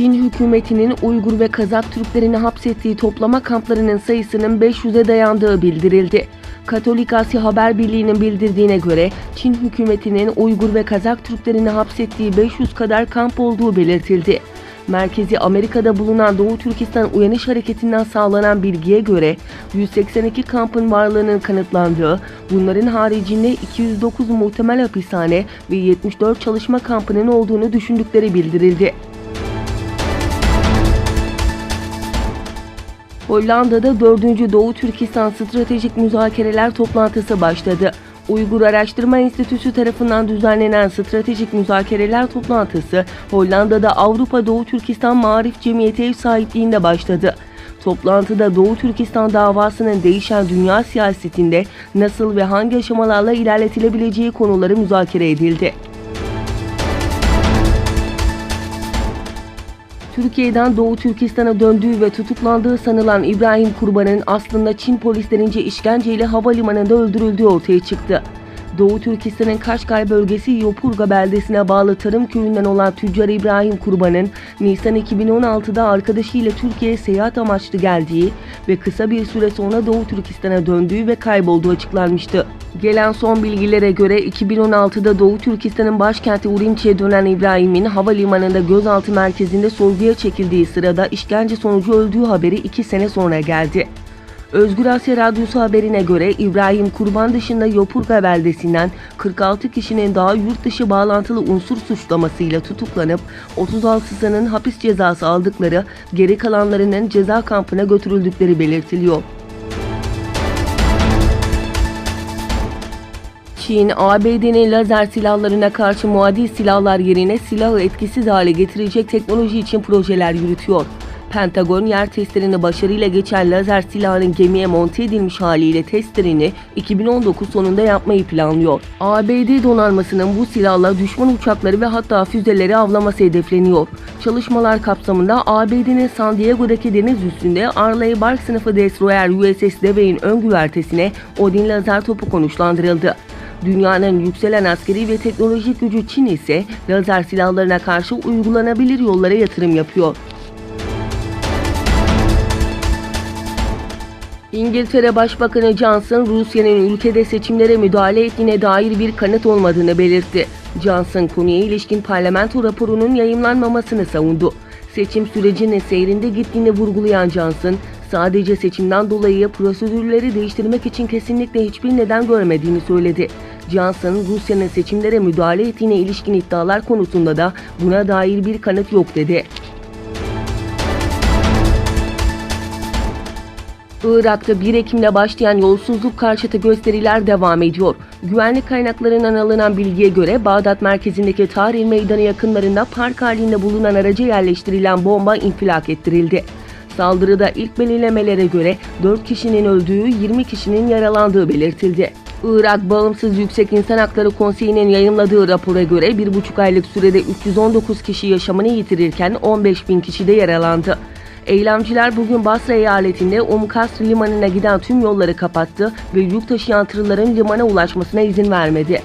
Çin hükümetinin Uygur ve Kazak Türklerini hapsettiği toplama kamplarının sayısının 500'e dayandığı bildirildi. Katolik Asya Haber Birliği'nin bildirdiğine göre Çin hükümetinin Uygur ve Kazak Türklerini hapsettiği 500 kadar kamp olduğu belirtildi. Merkezi Amerika'da bulunan Doğu Türkistan Uyanış Hareketi'nden sağlanan bilgiye göre 182 kampın varlığının kanıtlandığı, bunların haricinde 209 muhtemel hapishane ve 74 çalışma kampının olduğunu düşündükleri bildirildi. Hollanda'da 4. Doğu Türkistan Stratejik Müzakereler toplantısı başladı. Uygur Araştırma Enstitüsü tarafından düzenlenen Stratejik Müzakereler toplantısı Hollanda'da Avrupa Doğu Türkistan Maarif Cemiyeti ev sahipliğinde başladı. Toplantıda Doğu Türkistan davasının değişen dünya siyasetinde nasıl ve hangi aşamalarla ilerletilebileceği konuları müzakere edildi. Türkiye'den Doğu Türkistan'a döndüğü ve tutuklandığı sanılan İbrahim Kurban'ın aslında Çin polislerince işkenceyle havalimanında öldürüldüğü ortaya çıktı. Doğu Türkistan'ın Kaşgar bölgesi Yopurga beldesine bağlı tarım köyünden olan tüccar İbrahim Kurban'ın Nisan 2016'da arkadaşıyla Türkiye'ye seyahat amaçlı geldiği ve kısa bir süre sonra Doğu Türkistan'a döndüğü ve kaybolduğu açıklanmıştı. Gelen son bilgilere göre 2016'da Doğu Türkistan'ın başkenti Urinç'e dönen İbrahim'in havalimanında gözaltı merkezinde sorguya çekildiği sırada işkence sonucu öldüğü haberi 2 sene sonra geldi. Özgür Asya Radyosu haberine göre İbrahim Kurban dışında Yopurga beldesinden 46 kişinin daha yurt dışı bağlantılı unsur suçlamasıyla tutuklanıp 36'sının hapis cezası aldıkları, geri kalanlarının ceza kampına götürüldükleri belirtiliyor. Çin, ABD'nin lazer silahlarına karşı muadil silahlar yerine silahı etkisiz hale getirecek teknoloji için projeler yürütüyor. Pentagon, yer testlerini başarıyla geçen lazer silahının gemiye monte edilmiş haliyle testlerini 2019 sonunda yapmayı planlıyor. ABD donanmasının bu silahla düşman uçakları ve hatta füzeleri avlaması hedefleniyor. Çalışmalar kapsamında ABD'nin San Diego'daki deniz üstünde Arleigh Burke sınıfı destroyer USS Dewey'in ön güvertesine Odin lazer topu konuşlandırıldı. Dünyanın yükselen askeri ve teknolojik gücü Çin ise lazer silahlarına karşı uygulanabilir yollara yatırım yapıyor. İngiltere Başbakanı Johnson, Rusya'nın ülkede seçimlere müdahale ettiğine dair bir kanıt olmadığını belirtti. Johnson, konuya ilişkin parlamento raporunun yayımlanmamasını savundu. Seçim sürecinin seyrinde gittiğini vurgulayan Johnson, sadece seçimden dolayı prosedürleri değiştirmek için kesinlikle hiçbir neden görmediğini söyledi. Johnson, Rusya'nın seçimlere müdahale ettiğine ilişkin iddialar konusunda da buna dair bir kanıt yok dedi. Irak'ta 1 Ekim'le başlayan yolsuzluk karşıtı gösteriler devam ediyor. Güvenlik kaynaklarından alınan bilgiye göre Bağdat merkezindeki Tahrir Meydanı yakınlarında park halinde bulunan araca yerleştirilen bomba infilak ettirildi. Saldırıda ilk belirlemelere göre 4 kişinin öldüğü, 20 kişinin yaralandığı belirtildi. Irak Bağımsız Yüksek İnsan Hakları Konseyi'nin yayımladığı rapora göre 1,5 aylık sürede 319 kişi yaşamını yitirirken 15.000 kişi de yaralandı. Eylemciler bugün Basra eyaletinde Kasr limanına giden tüm yolları kapattı ve yük taşıyan tırların limana ulaşmasına izin vermedi.